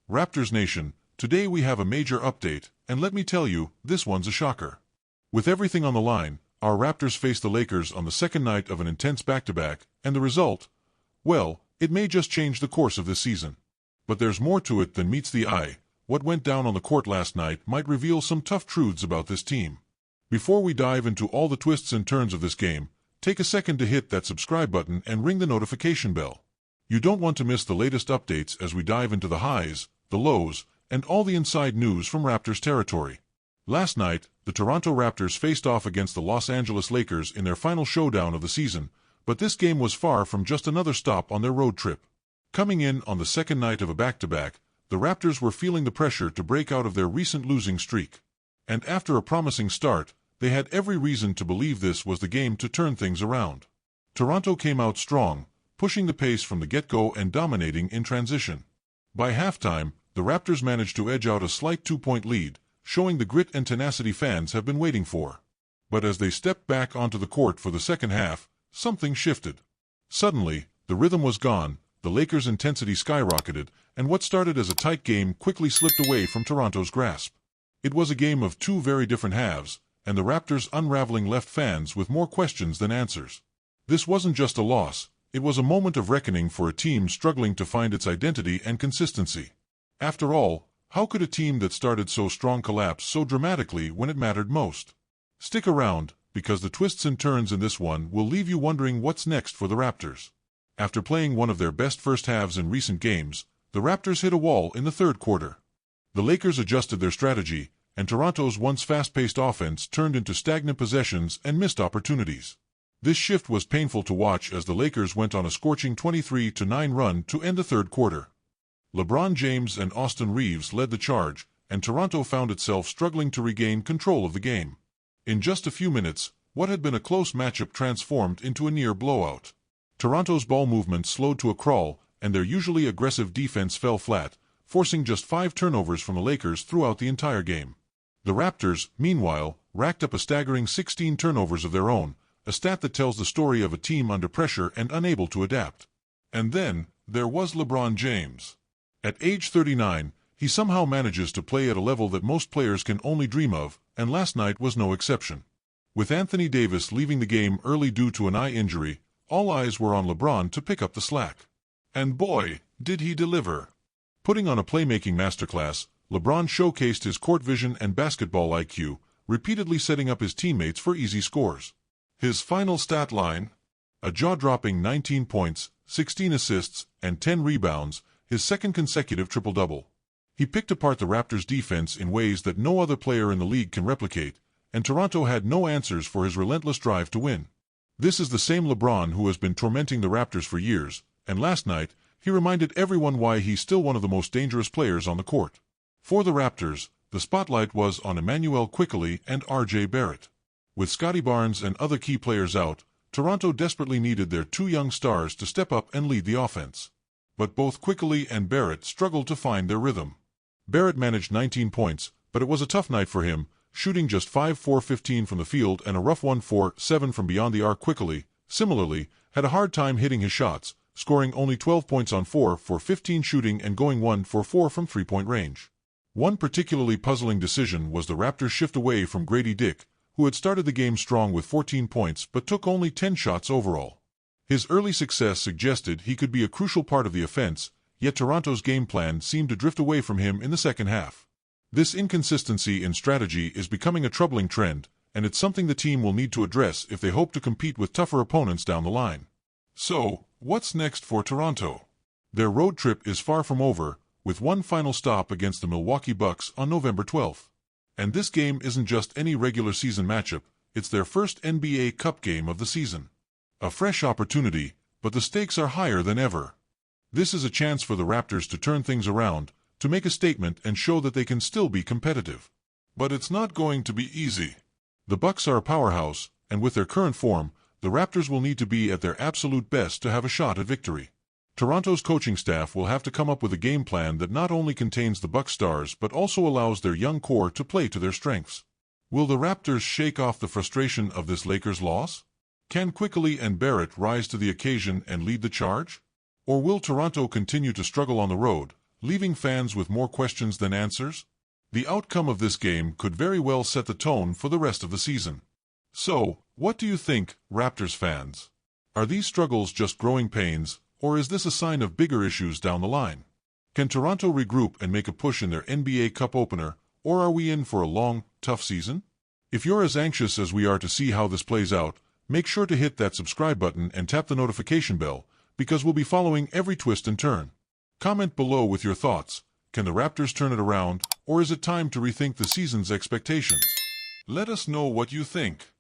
Raptors Nation, today we have a major update, and let me tell you, this one's a shocker. With everything on the line, our Raptors face the Lakers on the second night of an intense back-to-back, and the result? Well, it may just change the course of this season. But there's more to it than meets the eye. What went down on the court last night might reveal some tough truths about this team. Before we dive into all the twists and turns of this game, take a second to hit that subscribe button and ring the notification bell. You don't want to miss the latest updates as we dive into the highs, the lows, and all the inside news from Raptors territory. Last night, the Toronto Raptors faced off against the Los Angeles Lakers in their final showdown of the season, but this game was far from just another stop on their road trip. Coming in on the second night of a back-to-back, the Raptors were feeling the pressure to break out of their recent losing streak. And after a promising start, they had every reason to believe this was the game to turn things around. Toronto came out strong, pushing the pace from the get-go and dominating in transition. By halftime, the Raptors managed to edge out a slight 2-point lead, showing the grit and tenacity fans have been waiting for. But as they stepped back onto the court for the second half, something shifted. Suddenly, the rhythm was gone, the Lakers' intensity skyrocketed, and what started as a tight game quickly slipped away from Toronto's grasp. It was a game of two very different halves, and the Raptors' unraveling left fans with more questions than answers. This wasn't just a loss, it was a moment of reckoning for a team struggling to find its identity and consistency. After all, how could a team that started so strong collapse so dramatically when it mattered most? Stick around, because the twists and turns in this one will leave you wondering what's next for the Raptors. After playing one of their best first halves in recent games, the Raptors hit a wall in the third quarter. The Lakers adjusted their strategy, and Toronto's once fast-paced offense turned into stagnant possessions and missed opportunities. This shift was painful to watch as the Lakers went on a scorching 23-9 run to end the third quarter. LeBron James and Austin Reeves led the charge, and Toronto found itself struggling to regain control of the game. In just a few minutes, what had been a close matchup transformed into a near blowout. Toronto's ball movement slowed to a crawl, and their usually aggressive defense fell flat, forcing just 5 turnovers from the Lakers throughout the entire game. The Raptors, meanwhile, racked up a staggering 16 turnovers of their own, a stat that tells the story of a team under pressure and unable to adapt. And then, there was LeBron James. At age 39, he somehow manages to play at a level that most players can only dream of, and last night was no exception. With Anthony Davis leaving the game early due to an eye injury, all eyes were on LeBron to pick up the slack. And boy, did he deliver. Putting on a playmaking masterclass, LeBron showcased his court vision and basketball IQ, repeatedly setting up his teammates for easy scores. His final stat line? A jaw-dropping 19 points, 16 assists, and 10 rebounds, his second consecutive triple-double. He picked apart the Raptors' defense in ways that no other player in the league can replicate, and Toronto had no answers for his relentless drive to win. This is the same LeBron who has been tormenting the Raptors for years, and last night, he reminded everyone why he's still one of the most dangerous players on the court. For the Raptors, the spotlight was on Emmanuel Quickley and R.J. Barrett. With Scottie Barnes and other key players out, Toronto desperately needed their 2 young stars to step up and lead the offense. But both Quickley and Barrett struggled to find their rhythm. Barrett managed 19 points, but it was a tough night for him, shooting just 5-4-15 from the field and a rough 1-4-7 from beyond the arc. Quickley, similarly, had a hard time hitting his shots, scoring only 12 points on 4-for-15 shooting and going 1-for-4 from three-point range. One particularly puzzling decision was the Raptors' shift away from Grady Dick, who had started the game strong with 14 points but took only 10 shots overall. His early success suggested he could be a crucial part of the offense, yet Toronto's game plan seemed to drift away from him in the second half. This inconsistency in strategy is becoming a troubling trend, and it's something the team will need to address if they hope to compete with tougher opponents down the line. So, what's next for Toronto? Their road trip is far from over, with one final stop against the Milwaukee Bucks on November 12th. And this game isn't just any regular season matchup, it's their first NBA Cup game of the season. A fresh opportunity, but the stakes are higher than ever. This is a chance for the Raptors to turn things around, to make a statement and show that they can still be competitive. But it's not going to be easy. The Bucks are a powerhouse, and with their current form, the Raptors will need to be at their absolute best to have a shot at victory. Toronto's coaching staff will have to come up with a game plan that not only contains the Bucks stars but also allows their young core to play to their strengths. Will the Raptors shake off the frustration of this Lakers loss? Can Quickley and Barrett rise to the occasion and lead the charge? Or will Toronto continue to struggle on the road, leaving fans with more questions than answers? The outcome of this game could very well set the tone for the rest of the season. So, what do you think, Raptors fans? Are these struggles just growing pains, or is this a sign of bigger issues down the line? Can Toronto regroup and make a push in their NBA Cup opener, or are we in for a long, tough season? If you're as anxious as we are to see how this plays out, make sure to hit that subscribe button and tap the notification bell, because we'll be following every twist and turn. Comment below with your thoughts. Can the Raptors turn it around, or is it time to rethink the season's expectations? Let us know what you think.